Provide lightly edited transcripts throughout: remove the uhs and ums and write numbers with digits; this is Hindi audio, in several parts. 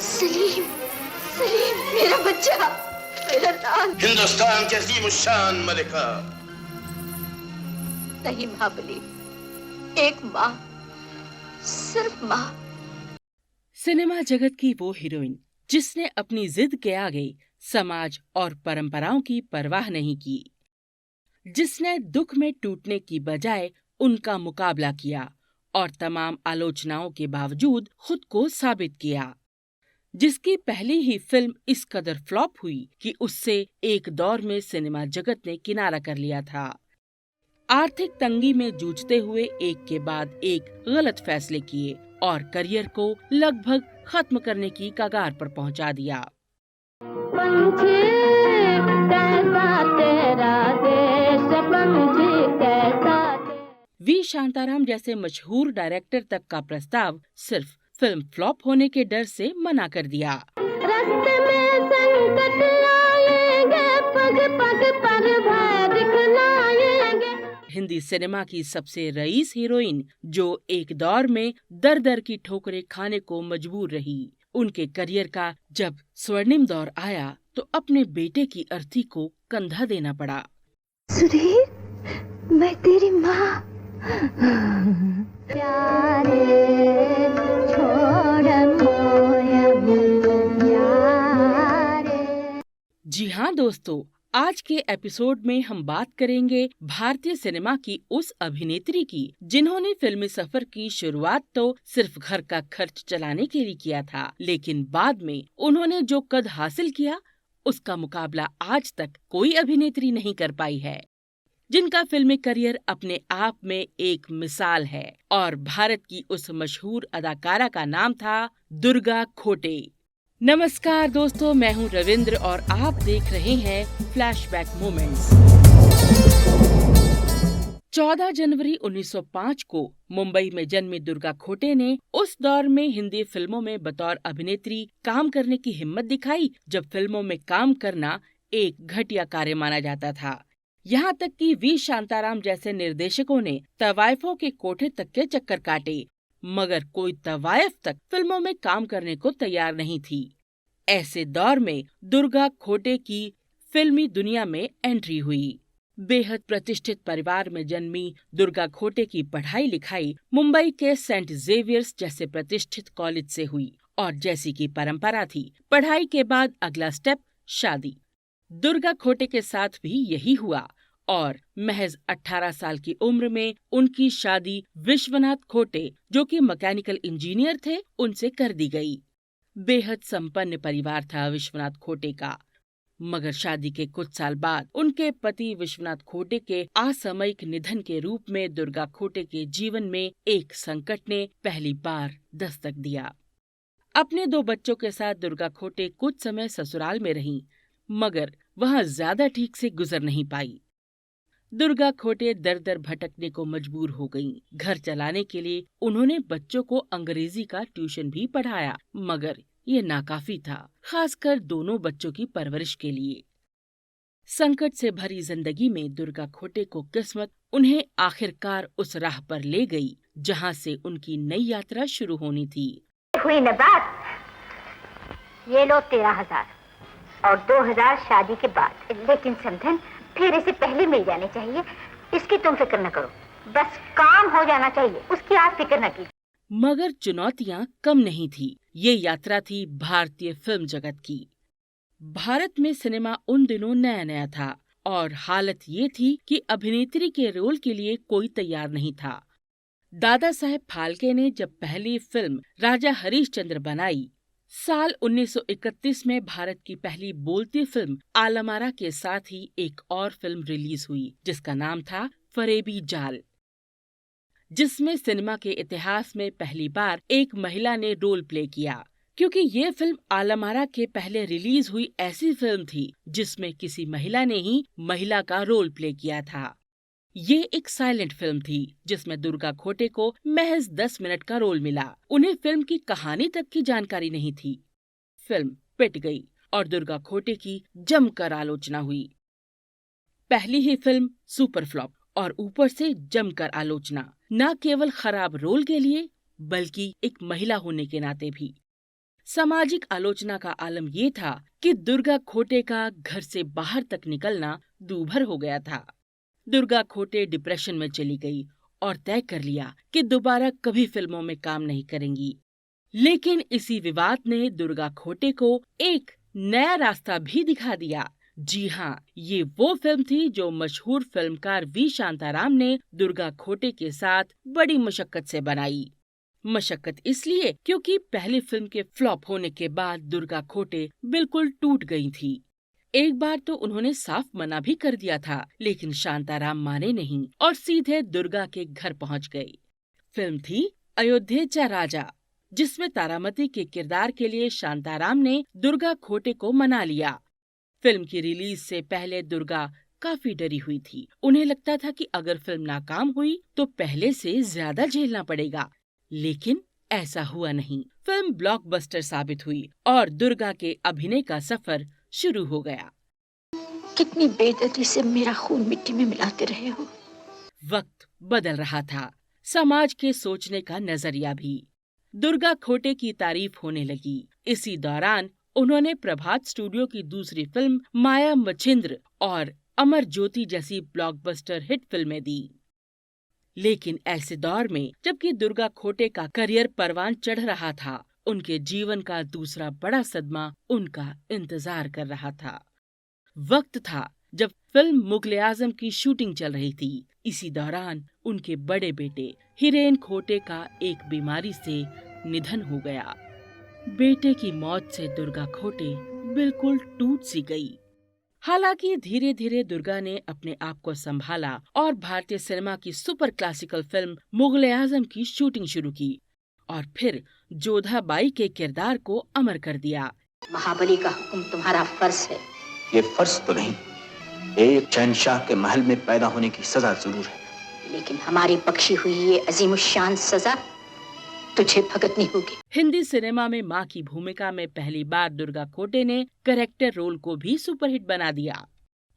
सलीम, सलीम, मेरा बच्चा, मेरा लाल। हिंदुस्तान के अजीम शान मलिका। नहीं महाबली, एक माँ, सिर्फ माँ। सिनेमा जगत की वो हीरोइन जिसने अपनी जिद के आगे समाज और परंपराओं की परवाह नहीं की, जिसने दुख में टूटने की बजाय उनका मुकाबला किया और तमाम आलोचनाओं के बावजूद खुद को साबित किया, जिसकी पहली ही फिल्म इस कदर फ्लॉप हुई कि उससे एक दौर में सिनेमा जगत ने किनारा कर लिया था। आर्थिक तंगी में जूझते हुए एक के बाद एक गलत फैसले किए और करियर को लगभग खत्म करने की कगार पर पहुंचा दिया। पंछी कैसा तेरा देश, पंछी कैसा। वी शांताराम जैसे मशहूर डायरेक्टर तक का प्रस्ताव सिर्फ फिल्म फ्लॉप होने के डर से मना कर दिया। रास्ते में संकट आएंगे, पग पग पर भय दिखलाएंगे। हिंदी सिनेमा की सबसे रईस हीरोइन जो एक दौर में दर दर की ठोकरें खाने को मजबूर रही, उनके करियर का जब स्वर्णिम दौर आया तो अपने बेटे की अर्थी को कंधा देना पड़ा। सुधीर, मैं तेरी माँ। प्यारे छोड़ मोया प्यारे। जी हाँ दोस्तों, आज के एपिसोड में हम बात करेंगे भारतीय सिनेमा की उस अभिनेत्री की जिन्होंने फिल्मी सफर की शुरुआत तो सिर्फ घर का खर्च चलाने के लिए किया था, लेकिन बाद में उन्होंने जो कद हासिल किया उसका मुकाबला आज तक कोई अभिनेत्री नहीं कर पाई है, जिनका फिल्मी करियर अपने आप में एक मिसाल है। और भारत की उस मशहूर अदाकारा का नाम था दुर्गा खोटे। नमस्कार दोस्तों, मैं हूं रविंद्र और आप देख रहे हैं फ्लैशबैक मोमेंट्स। 14 जनवरी 1905 को मुंबई में जन्मी दुर्गा खोटे ने उस दौर में हिंदी फिल्मों में बतौर अभिनेत्री काम करने की हिम्मत दिखाई जब फिल्मों में काम करना एक घटिया कार्य माना जाता था। यहाँ तक कि वी शांताराम जैसे निर्देशकों ने तवायफों के कोठे तक के चक्कर काटे, मगर कोई तवायफ तक फिल्मों में काम करने को तैयार नहीं थी। ऐसे दौर में दुर्गा खोटे की फिल्मी दुनिया में एंट्री हुई। बेहद प्रतिष्ठित परिवार में जन्मी दुर्गा खोटे की पढ़ाई लिखाई मुंबई के सेंट जेवियर्स जैसे प्रतिष्ठित कॉलेज से हुई और जैसी की परंपरा थी, पढ़ाई के बाद अगला स्टेप शादी। दुर्गा खोटे के साथ भी यही हुआ और महज 18 साल की उम्र में उनकी शादी विश्वनाथ खोटे, जो कि मैकेनिकल इंजीनियर थे, उनसे कर दी गई। बेहद संपन्न परिवार था विश्वनाथ खोटे का, मगर शादी के कुछ साल बाद उनके पति विश्वनाथ खोटे के असामयिक निधन के रूप में दुर्गा खोटे के जीवन में एक संकट ने पहली बार दस्तक दिया। अपने 2 बच्चों के साथ दुर्गा खोटे कुछ समय ससुराल में रहीं, मगर वहाँ ज्यादा ठीक से गुजर नहीं पाई। दुर्गा खोटे दर दर भटकने को मजबूर हो गईं। घर चलाने के लिए उन्होंने बच्चों को अंग्रेजी का ट्यूशन भी पढ़ाया, मगर ये नाकाफी था, खासकर दोनों बच्चों की परवरिश के लिए। संकट से भरी जिंदगी में दुर्गा खोटे को किस्मत उन्हें आखिरकार उस राह पर ले गई जहाँ से उनकी नई यात्रा शुरू होनी थी। हुई न बात, ये लो 13,000 और 2,000 शादी के बाद, लेकिन समझन फिर इसे पहले मिल जाने चाहिए। इसकी तुम फिक्र न करो, बस काम हो जाना चाहिए, उसकी आप फिक्र न कीजिए। मगर चुनौतियां कम नहीं थी। ये यात्रा थी भारतीय फिल्म जगत की। भारत में सिनेमा उन दिनों नया नया था और हालत ये थी कि अभिनेत्री के रोल के लिए कोई तैयार नहीं था। दादा साहेब फाल्के ने जब पहली फिल्म राजा हरिश्चंद्र बनाई, साल 1931 में भारत की पहली बोलती फिल्म आलमारा के साथ ही एक और फिल्म रिलीज हुई जिसका नाम था फरेबी जाल, जिसमें सिनेमा के इतिहास में पहली बार एक महिला ने रोल प्ले किया, क्योंकि ये फिल्म आलमारा के पहले रिलीज हुई ऐसी फिल्म थी जिसमें किसी महिला ने ही महिला का रोल प्ले किया था। ये एक साइलेंट फिल्म थी जिसमें दुर्गा खोटे को महज 10 मिनट का रोल मिला। उन्हें फिल्म की कहानी तक की जानकारी नहीं थी। फिल्म पिट गई और दुर्गा खोटे की जमकर आलोचना हुई। पहली ही फिल्म सुपर फ्लॉप और ऊपर से जमकर आलोचना, न केवल खराब रोल के लिए बल्कि एक महिला होने के नाते भी। सामाजिक आलोचना का आलम ये था कि दुर्गा खोटे का घर से बाहर तक निकलना दूभर हो गया था। दुर्गा खोटे डिप्रेशन में चली गई और तय कर लिया कि दोबारा कभी फिल्मों में काम नहीं करेंगी। लेकिन इसी विवाद ने दुर्गा खोटे को एक नया रास्ता भी दिखा दिया। जी हाँ, ये वो फिल्म थी जो मशहूर फिल्मकार वी शांताराम ने दुर्गा खोटे के साथ बड़ी मशक्कत से बनाई। मशक्कत इसलिए क्योंकि पहली फिल्म के फ्लॉप होने के बाद दुर्गा खोटे बिल्कुल टूट गई थी। एक बार तो उन्होंने साफ मना भी कर दिया था, लेकिन शांताराम माने नहीं और सीधे दुर्गा के घर पहुंच गए। फिल्म थी अयोध्येचा राजा, जिसमें तारामती के किरदार के लिए शांताराम ने दुर्गा खोटे को मना लिया। फिल्म की रिलीज से पहले दुर्गा काफी डरी हुई थी। उन्हें लगता था कि अगर फिल्म नाकाम हुई तो पहले से ज्यादा झेलना पड़ेगा, लेकिन ऐसा हुआ नहीं। फिल्म ब्लॉकबस्टर साबित हुई और दुर्गा के अभिनय का सफर शुरू हो गया। कितनी बेदर्दी से मेरा खून मिट्टी में मिलाते रहे हो। वक्त बदल रहा था, समाज के सोचने का नजरिया भी। दुर्गा खोटे की तारीफ होने लगी। इसी दौरान उन्होंने प्रभात स्टूडियो की दूसरी फिल्म माया मच्छिंद्र और अमर ज्योति जैसी ब्लॉकबस्टर हिट फिल्में दी। लेकिन ऐसे दौर में जबकि दुर्गा खोटे का करियर परवान चढ़ रहा था, उनके जीवन का दूसरा बड़ा सदमा उनका इंतजार कर रहा था। वक्त था जब फिल्म मुगले आजम की शूटिंग चल रही थी। इसी दौरान उनके बड़े बेटे हिरेन खोटे का एक बीमारी से निधन हो गया। बेटे की मौत से दुर्गा खोटे बिल्कुल टूट सी गई। हालांकि धीरे धीरे दुर्गा ने अपने आप को संभाला और भारतीय सिनेमा की सुपर क्लासिकल फिल्म मुगले आजम की शूटिंग शुरू की और फिर जोधाबाई के किरदार को अमर कर दिया। महाबली का हुक्म तुम्हारा फर्ज है। ये फर्ज तो नहीं, एक शहंशाह के महल में पैदा होने की सजा जरूर है। लेकिन हमारी बख्शी हुई ये अजीमुशान सजा तुझे भुगतनी होगी। हिंदी सिनेमा में मां की भूमिका में पहली बार दुर्गा खोटे ने कैरेक्टर रोल को भी सुपरहिट बना दिया।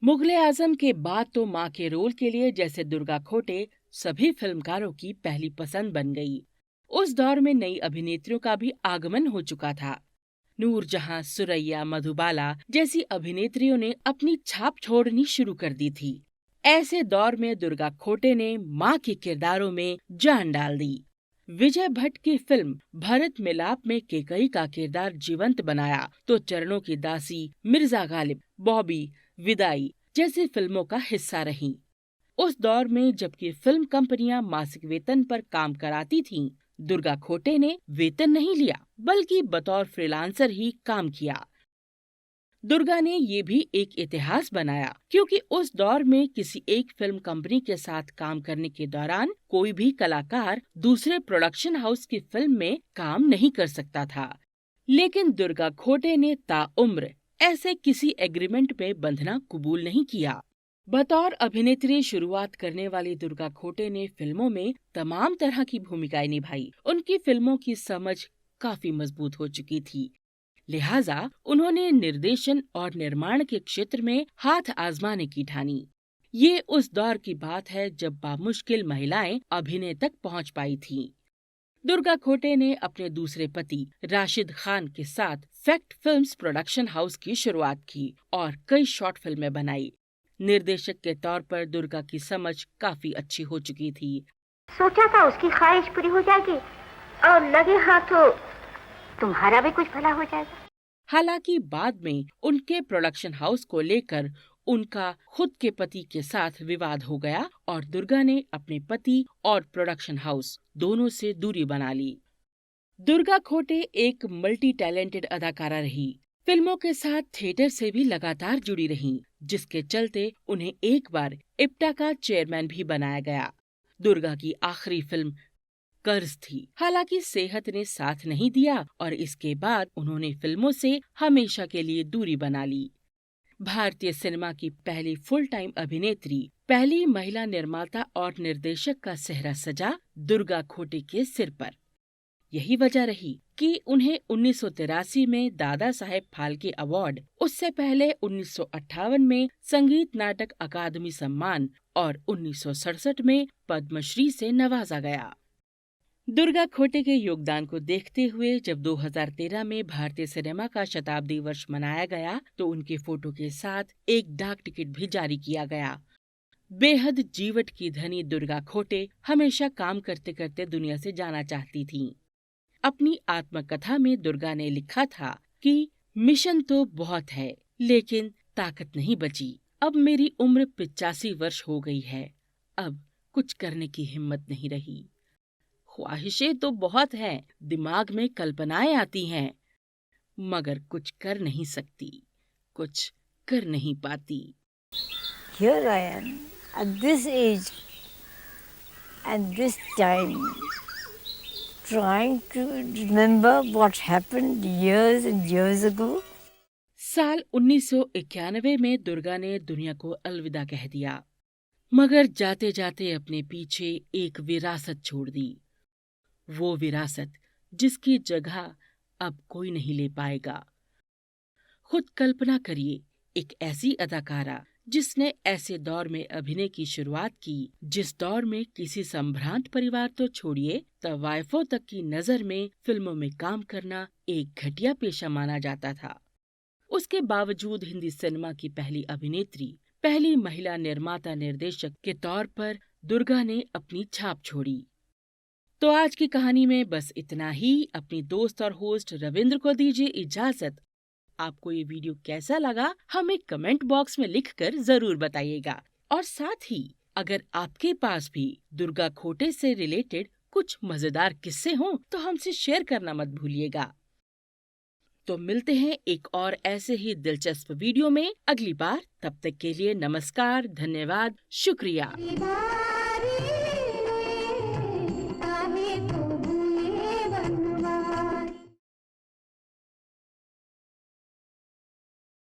मुगले आजम के बाद तो मां के रोल के लिए जैसे दुर्गा खोटे सभी फिल्मकारों की पहली पसंद बन गई। उस दौर में नई अभिनेत्रियों का भी आगमन हो चुका था। नूरजहां, सुरैया, मधुबाला जैसी अभिनेत्रियों ने अपनी छाप छोड़नी शुरू कर दी थी। ऐसे दौर में दुर्गा खोटे ने मां के किरदारों में जान डाल दी। विजय भट्ट की फिल्म भरत मिलाप में केकई का किरदार जीवंत बनाया तो चरणों की दासी, मिर्जा गालिब, बॉबी, विदाई जैसी फिल्मों का हिस्सा रहीं। उस दौर में जबकि फिल्म कंपनियां मासिक वेतन पर काम कराती थीं, दुर्गा खोटे ने वेतन नहीं लिया बल्कि बतौर फ्रीलांसर ही काम किया। दुर्गा ने ये भी एक इतिहास बनाया क्योंकि उस दौर में किसी एक फिल्म कंपनी के साथ काम करने के दौरान कोई भी कलाकार दूसरे प्रोडक्शन हाउस की फिल्म में काम नहीं कर सकता था। लेकिन दुर्गा खोटे ने ताउम्र ऐसे एग्रीमेंट एग्रीमेंट में बंधना कबूल नहीं किया। बतौर अभिनेत्री शुरुआत करने वाली दुर्गा खोटे ने फिल्मों में तमाम तरह की भूमिकाएं निभाई। उनकी फिल्मों की समझ काफी मजबूत हो चुकी थी, लिहाजा उन्होंने निर्देशन और निर्माण के क्षेत्र में हाथ आजमाने की ठानी। ये उस दौर की बात है जब बामुश्किल महिलाएं अभिनय तक पहुंच पाई थीं। दुर्गा खोटे ने अपने दूसरे पति राशिद खान के साथ फैक्ट फिल्म्स प्रोडक्शन हाउस की शुरुआत की और कई शॉर्ट फिल्में बनाई। निर्देशक के तौर पर दुर्गा की समझ काफी अच्छी हो चुकी थी। सोचा था उसकी ख्वाहिश पूरी हो जाएगी और लगे हाथों तुम्हारा भी कुछ भला हो जाएगा। हालांकि बाद में उनके प्रोडक्शन हाउस को लेकर उनका खुद के पति के साथ विवाद हो गया और दुर्गा ने अपने पति और प्रोडक्शन हाउस दोनों से दूरी बना ली। दुर्गा खोटे एक मल्टी टैलेंटेड अदाकारा रही। फिल्मों के साथ थिएटर से भी लगातार जुड़ी रहीं, जिसके चलते उन्हें एक बार इप्टा का चेयरमैन भी बनाया गया। दुर्गा की आखिरी फिल्म कर्ज थी। हालांकि सेहत ने साथ नहीं दिया और इसके बाद उन्होंने फिल्मों से हमेशा के लिए दूरी बना ली। भारतीय सिनेमा की पहली फुल टाइम अभिनेत्री, पहली महिला निर्माता और निर्देशक का सेहरा सजा दुर्गा खोटे के सिर पर। यही वजह रही कि उन्हें 1983 में दादा साहेब फाल्के अवार्ड, उससे पहले 1958 में संगीत नाटक अकादमी सम्मान और 1967 में पद्मश्री से नवाजा गया। दुर्गा खोटे के योगदान को देखते हुए जब 2013 में भारतीय सिनेमा का शताब्दी वर्ष मनाया गया तो उनके फोटो के साथ एक डाक टिकट भी जारी किया गया। बेहद जीवट की धनी दुर्गा खोटे हमेशा काम करते करते दुनिया से जाना चाहती थीं। अपनी आत्मकथा में दुर्गा ने लिखा था कि मिशन तो बहुत है लेकिन ताकत नहीं बची। अब मेरी उम्र 85 वर्ष हो गई है, अब कुछ करने की हिम्मत नहीं रही। ख्वाहिशें तो बहुत हैं, दिमाग में कल्पनाएं आती हैं, मगर कुछ कर नहीं सकती, कुछ कर नहीं पाती। Here I am at this age, at this time, trying to remember what happened years and years ago. साल 1991 में दुर्गा ने दुनिया को अलविदा कह दिया, मगर जाते जाते अपने पीछे एक विरासत छोड़ दी। वो विरासत जिसकी जगह अब कोई नहीं ले पाएगा। खुद कल्पना करिए, एक ऐसी अदाकारा जिसने ऐसे दौर में अभिनय की शुरुआत की जिस दौर में किसी संभ्रांत परिवार तो छोड़िए, तवाइफों तक की नजर में फिल्मों में काम करना एक घटिया पेशा माना जाता था। उसके बावजूद हिंदी सिनेमा की पहली अभिनेत्री, पहली महिला निर्माता निर्देशक के तौर पर दुर्गा ने अपनी छाप छोड़ी। तो आज की कहानी में बस इतना ही। अपनी दोस्त और होस्ट रविंद्र को दीजिए इजाजत। आपको ये वीडियो कैसा लगा हमें कमेंट बॉक्स में लिखकर जरूर बताइएगा। और साथ ही अगर आपके पास भी दुर्गा खोटे से रिलेटेड कुछ मजेदार किस्से हों तो हमसे शेयर करना मत भूलिएगा। तो मिलते हैं एक और ऐसे ही दिलचस्प वीडियो में अगली बार। तब तक के लिए नमस्कार, धन्यवाद, शुक्रिया।